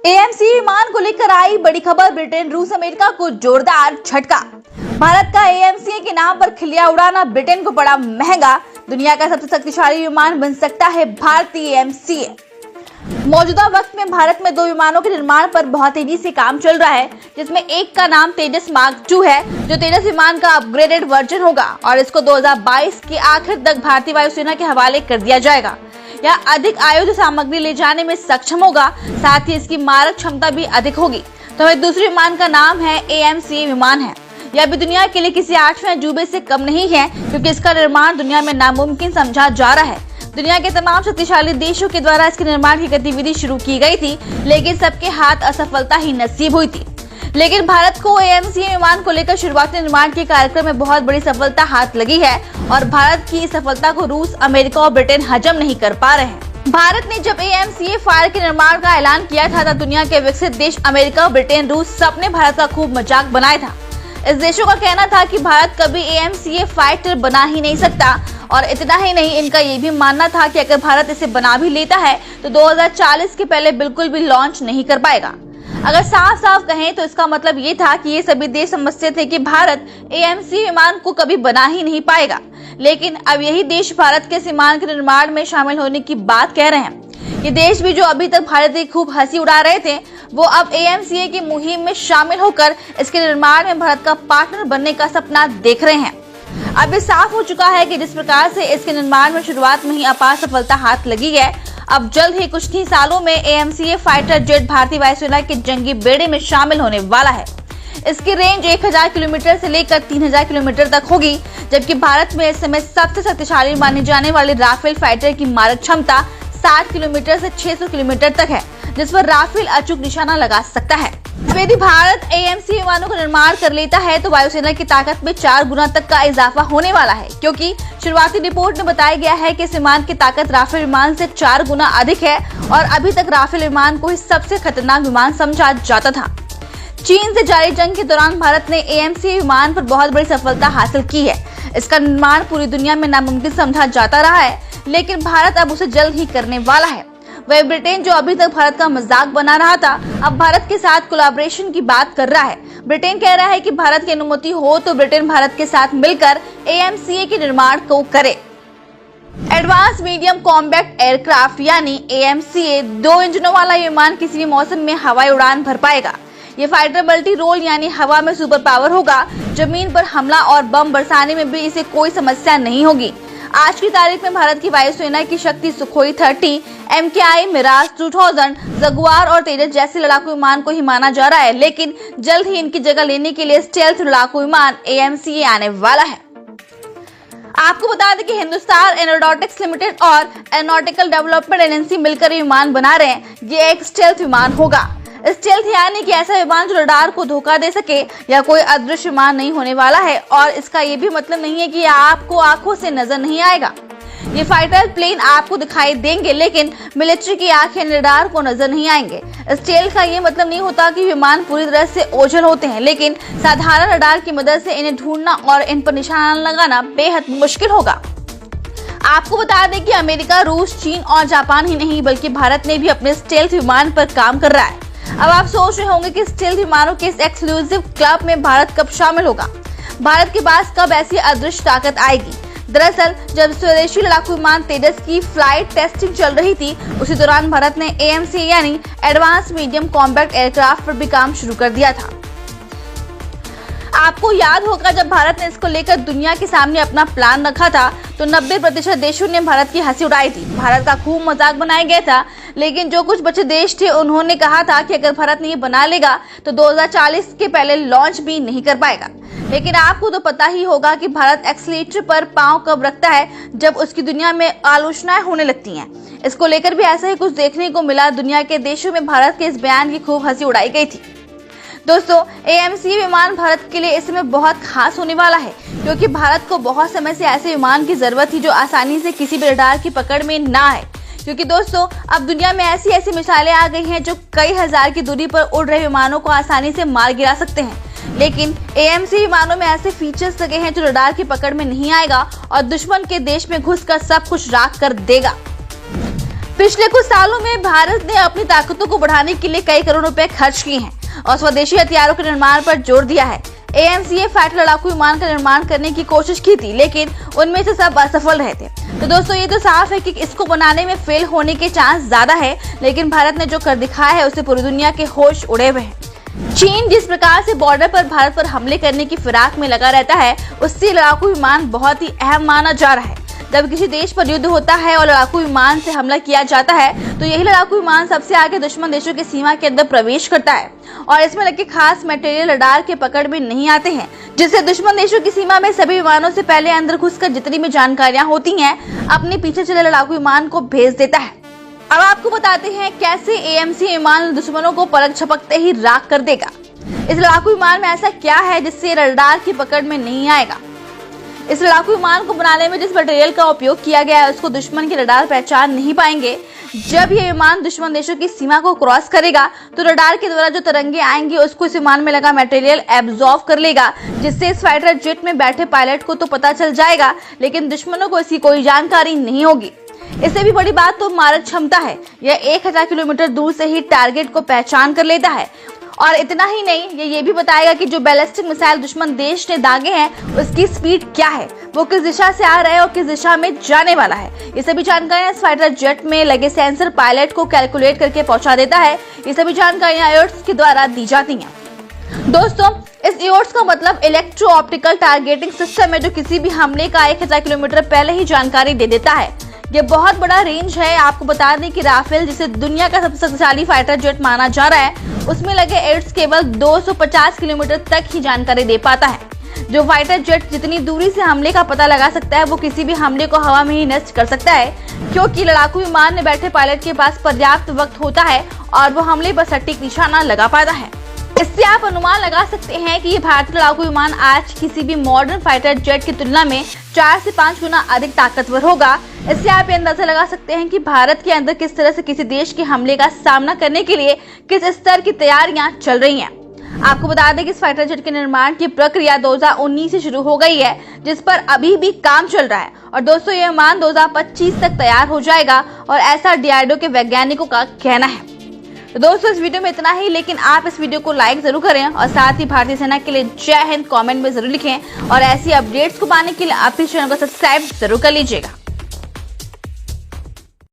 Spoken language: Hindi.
एएमसी विमान को लेकर आई बड़ी खबर। ब्रिटेन रूस अमेरिका को जोरदार झटका। भारत का एएमसी के नाम पर खिलिया उड़ाना ब्रिटेन को पड़ा महंगा। दुनिया का सबसे शक्तिशाली विमान बन सकता है भारतीय एएमसी। मौजूदा वक्त में भारत में 2 विमानों के निर्माण पर बहुत तेजी से काम चल रहा है, जिसमें एक का नाम तेजस मार्क 2 है, जो तेजस विमान का अपग्रेडेड वर्जन होगा और इसको 2022 के आखिर तक भारतीय वायुसेना के हवाले कर दिया जाएगा। यह अधिक आयुध सामग्री ले जाने में सक्षम होगा, साथ ही इसकी मारक क्षमता भी अधिक होगी। तो वह दूसरे विमान का नाम है एएमसी विमान है। यह भी दुनिया के लिए किसी 8वें अजूबे से कम नहीं है, क्योंकि इसका निर्माण दुनिया में नामुमकिन समझा जा रहा है। दुनिया के तमाम शक्तिशाली देशों के द्वारा इसके निर्माण की गतिविधि शुरू की गई थी, लेकिन सबके हाथ असफलता ही नसीब हुई थी। लेकिन भारत को एएमसी विमान को लेकर शुरुआती निर्माण के कार्यक्रम में बहुत बड़ी सफलता हाथ लगी है और भारत की इस सफलता को रूस, अमेरिका और ब्रिटेन हजम नहीं कर पा रहे हैं। भारत ने जब एएमसी फायर के निर्माण का ऐलान किया था, तब दुनिया के विकसित देश अमेरिका, ब्रिटेन, रूस सबने भारत का खूब मजाक बनाया था। इस देशों का कहना था कि भारत कभी एएमसी फाइटर बना ही नहीं सकता और इतना ही नहीं, इनका ये भी मानना था कि अगर भारत इसे बना भी लेता है तो 2040 के पहले बिल्कुल भी लॉन्च नहीं कर पाएगा। अगर साफ साफ कहें तो इसका मतलब ये था कि ये सभी देश समझते थे कि भारत एएमसी विमान को कभी बना ही नहीं पाएगा। लेकिन अब यही देश भारत के विमान के निर्माण में शामिल होने की बात कह रहे हैं। ये देश भी जो अभी तक भारत की खूब हंसी उड़ा रहे थे, वो अब एएमसी की मुहिम में शामिल होकर इसके निर्माण में भारत का पार्टनर बनने का सपना देख रहे हैं। अब ये साफ हो चुका है कि जिस प्रकार से इसके निर्माण में शुरुआत में ही अपार सफलता हाथ लगी है, अब जल्द ही कुछ ही सालों में एएमसी फाइटर जेट भारतीय वायुसेना के जंगी बेड़े में शामिल होने वाला है। इसकी रेंज 1000 किलोमीटर से लेकर 3000 किलोमीटर तक होगी, जबकि भारत में इस समय सबसे शक्तिशाली माने जाने वाले राफेल फाइटर की मारक क्षमता 60 किलोमीटर से 600 किलोमीटर तक है, जिस पर राफेल अचूक निशाना लगा सकता है। यदि भारत एएमसी विमानों का निर्माण कर लेता है तो वायुसेना की ताकत में 4 गुना तक का इजाफा होने वाला है, क्योंकि शुरुआती रिपोर्ट में बताया गया है कि इस विमान की ताकत राफेल विमान से 4 गुना अधिक है और अभी तक राफेल विमान को ही सबसे खतरनाक विमान समझा जाता था। चीन से जारी जंग के दौरान भारत ने एएमसी विमान पर बहुत बड़ी सफलता हासिल की है। इसका निर्माण पूरी दुनिया में नामुमकिन समझा जाता रहा है, लेकिन भारत अब उसे जल्द ही करने वाला है। वह ब्रिटेन, जो अभी तक भारत का मजाक बना रहा था, अब भारत के साथ कोलैबोरेशन की बात कर रहा है। ब्रिटेन कह रहा है कि भारत की अनुमति हो तो ब्रिटेन भारत के साथ मिलकर एएमसी के निर्माण को करे। एडवांस मीडियम कॉम्बैट एयरक्राफ्ट यानी एएमसी 2 इंजनों वाला विमान किसी भी मौसम में हवाई उड़ान भर पाएगा। ये फाइटर मल्टी रोल यानी हवा में सुपर पावर होगा। जमीन पर हमला और बम बरसाने में भी इसे कोई समस्या नहीं होगी। आज की तारीख में भारत की वायुसेना की शक्ति सुखोई 30, MKI, मिराज 2000, जगुआर और तेजस जैसे लड़ाकू विमान को ही माना जा रहा है, लेकिन जल्द ही इनकी जगह लेने के लिए स्टेल्थ लड़ाकू विमान एएमसी आने वाला है। आपको बता दें कि हिंदुस्तान एरोनॉटिक्स लिमिटेड और एरोनॉटिकल डेवलपमेंट एजेंसी मिलकर विमान बना रहे हैं। ये एक स्टेल्थ विमान होगा। स्टेल्थ यानी कि ऐसा विमान जो रडार को धोखा दे सके या कोई अदृश्य विमान नहीं होने वाला है, और इसका ये भी मतलब नहीं है कि आपको आंखों से नजर नहीं आएगा। ये फाइटर प्लेन आपको दिखाई देंगे, लेकिन मिलिट्री की आंखें रडार को नजर नहीं आएंगे। स्टेल्थ का ये मतलब नहीं होता कि विमान पूरी तरह से ओझल होते हैं, लेकिन साधारण रडार की मदद से इन्हें ढूंढना और इन पर निशाना लगाना बेहद मुश्किल होगा। आपको बता दें कि अमेरिका, रूस, चीन और जापान ही नहीं, बल्कि भारत ने भी अपने स्टेल्थ विमान पर काम कर रहा है। अब आप सोच रहे होंगे कि स्टेल्थ विमानों के इस एक्सक्लूसिव क्लब में भारत कब शामिल होगा। भारत के पास कब ऐसी अदृश्य ताकत आएगी। दरअसल जब स्वदेशी लड़ाकू विमान तेजस की फ्लाइट टेस्टिंग चल रही थी, उसी दौरान भारत ने एएमसी यानी एडवांस मीडियम कॉम्बैट एयरक्राफ्ट पर भी काम शुरू कर दिया था। आपको याद होगा जब भारत ने इसको लेकर दुनिया के सामने अपना प्लान रखा था, तो 90% देशों ने भारत की हंसी उड़ाई थी। भारत का खूब मजाक बनाया गया था, लेकिन जो कुछ बचे देश थे उन्होंने कहा था कि अगर भारत ने ये बना लेगा तो 2040 के पहले लॉन्च भी नहीं कर पाएगा। लेकिन आपको तो पता ही होगा कि भारत एक्सीलरेटर पर पांव कब रखता है, जब उसकी दुनिया में आलोचनाएं होने लगती हैं। इसको लेकर भी ऐसा ही कुछ देखने को मिला। दुनिया के देशों में भारत के इस बयान की खूब हंसी उड़ाई गई थी। दोस्तों, एएमसी विमान भारत के लिए इस समय बहुत खास होने वाला है, क्योंकि भारत को बहुत समय से ऐसे विमान की जरूरत थी जो आसानी से किसी भी रडार की पकड़ में ना आए। क्योंकि दोस्तों, अब दुनिया में ऐसी मिसाइलें आ गई हैं जो कई हजार की दूरी पर उड़ रहे विमानों को आसानी से मार गिरा सकते हैं। लेकिन एएमसी विमानों में ऐसे फीचर्स लगे हैं जो रडार की पकड़ में नहीं आएगा और दुश्मन के देश में घुसकर सब कुछ राख कर देगा। पिछले कुछ सालों में भारत ने अपनी ताकतों को बढ़ाने के लिए कई करोड़ रुपए खर्च किए हैं और स्वदेशी हथियारों के निर्माण पर जोर दिया है। AMCA फाइटर लड़ाकू विमान का निर्माण करने की कोशिश की थी, लेकिन उनमें से सब असफल रहे थे। तो दोस्तों, ये तो साफ है कि इसको बनाने में फेल होने के चांस ज्यादा है, लेकिन भारत ने जो कर दिखाया है उससे पूरी दुनिया के होश उड़े हुए हैं। चीन जिस प्रकार से बॉर्डर पर भारत पर हमले करने की फिराक में लगा रहता है, उससे लड़ाकू विमान बहुत ही अहम माना जा रहा है। जब किसी देश पर युद्ध होता है और लड़ाकू विमान से हमला किया जाता है, तो यही लड़ाकू विमान सबसे आगे दुश्मन देशों की सीमा के अंदर प्रवेश करता है और इसमें लगे खास मटेरियल रडार के पकड़ में नहीं आते हैं, जिससे दुश्मन देशों की सीमा में सभी विमानों से पहले अंदर घुसकर जितनी भी जानकारियां होती हैं, अपने पीछे चले लड़ाकू विमान को भेज देता है। अब आपको बताते हैं कैसे AMCA विमान दुश्मनों को पलक झपकते ही राख कर देगा। इस लड़ाकू विमान में ऐसा क्या है जिससे रडार की पकड़ में नहीं आएगा? इस लड़ाकू विमान को बनाने में जिस मटेरियल का उपयोग किया गया है, उसको दुश्मन के रडार पहचान नहीं पाएंगे। जब ये विमान दुश्मन देशों की सीमा को क्रॉस करेगा, तो रडार के द्वारा जो तरंगे आएंगी उसको इस विमान में लगा मटेरियल एब्जॉर्ब कर लेगा, जिससे इस फाइटर जेट में बैठे पायलट को तो पता चल जाएगा, लेकिन दुश्मनों को इसकी कोई जानकारी नहीं होगी। इससे भी बड़ी बात तो मारक क्षमता है। यह 1000 किलोमीटर दूर से ही टारगेट को पहचान कर लेता है और इतना ही नहीं, ये भी बताएगा कि जो बैलिस्टिक मिसाइल दुश्मन देश ने दागे हैं उसकी स्पीड क्या है, वो किस दिशा से आ रहा है और किस दिशा में जाने वाला है। ये सभी जानकारियां इस फाइटर जेट में लगे सेंसर पायलट को कैलकुलेट करके पहुंचा देता है। ये सभी जानकारियां EOTS के द्वारा दी जाती हैं। दोस्तों, इस EOTS का मतलब इलेक्ट्रो ऑप्टिकल टारगेटिंग सिस्टम है, जो किसी भी हमले का 1000 किलोमीटर पहले ही जानकारी दे देता है। ये बहुत बड़ा रेंज है। आपको बता दें कि राफेल, जिसे दुनिया का सबसे शक्तिशाली फाइटर जेट माना जा रहा है, उसमें लगे EOTS केवल 250 किलोमीटर तक ही जानकारी दे पाता है। जो फाइटर जेट जितनी दूरी से हमले का पता लगा सकता है, वो किसी भी हमले को हवा में ही नष्ट कर सकता है, क्योंकि लड़ाकू विमान में बैठे पायलट के पास पर्याप्त वक्त होता है और वो हमले पर सटीक निशाना लगा पाता है। इससे आप अनुमान लगा सकते हैं कि ये भारतीय लड़ाकू विमान आज किसी भी मॉडर्न फाइटर जेट की तुलना में 4 से 5 गुना अधिक ताकतवर होगा। इससे आप ये अंदाजा लगा सकते हैं कि भारत के अंदर किस तरह से किसी देश के हमले का सामना करने के लिए किस स्तर की तैयारियां चल रही हैं। आपको बता दें कि इस फाइटर जेट के निर्माण की प्रक्रिया 2019 से शुरू हो गई है, जिस पर अभी भी काम चल रहा है और दोस्तों, ये विमान 2025 तक तैयार हो जाएगा और ऐसा DRDO के वैज्ञानिकों का कहना है। तो दोस्तों, इस वीडियो में इतना ही, लेकिन आप इस वीडियो को लाइक जरूर करें और साथ ही भारतीय सेना के लिए जय हिंद कमेंट में जरूर लिखें और ऐसी अपडेट्स को पाने के लिए आप इस चैनल को सब्सक्राइब जरूर कर लीजिएगा।